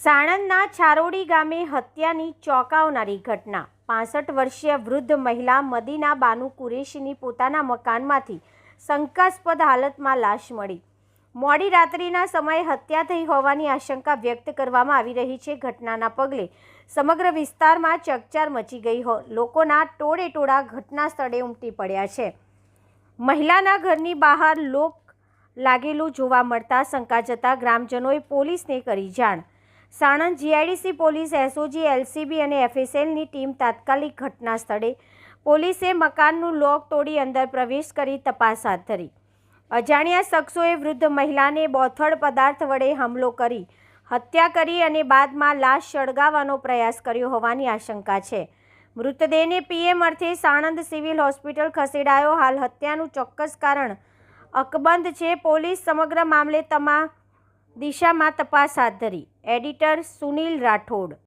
સાણંદના છારોડી ગામે હત્યાની ચોંકાવનારી ઘટના। 65 વર્ષીય વૃદ્ધ મહિલા મદીના બાનુ કુરેશીની પોતાના મકાનમાંથી શંકાસ્પદ હાલતમાં લાશ મળી। મોડી રાત્રિના સમયે હત્યા થઈ હોવાની આશંકા વ્યક્ત કરવામાં આવી રહી છે। ઘટનાના પગલે સમગ્ર વિસ્તારમાં ચકચાર મચી ગઈ। લોકોના ટોળેટોળા ઘટના સ્થળે ઉમટી પડ્યા છે। મહિલાના ઘરની બહાર લોક લાગેલું જોવા મળતા શંકા જતા ગ્રામજનોએ પોલીસને કરી જાણ। Sanand GIDC police, SOG, LCB અને એફએસએલની ટીમ તાત્કાલિક ઘટના સ્થળે। પોલીસે મકાનનું લોક તોડી અંદર પ્રવેશ કરી તપાસ હાથ ધરી। અજાણ્યા શખ્સોએ વૃદ્ધ મહિલાને બોથડ પદાર્થ વડે હુમલો કરી હત્યા કરી અને બાદમાં લાશ સળગાવવાનો પ્રયાસ કર્યો હોવાની આશંકા છે। મૃતદેહને પીએમ અર્થે સાણંદ સિવિલ હોસ્પિટલ ખસેડાયો। હાલ હત્યાનું ચોક્કસ કારણ અકબંધ છે। પોલીસ સમગ્ર મામલે તમામ દિશામાં તપાસ હાથ ધરી। એડિટર સુનિલ રાઠોડ।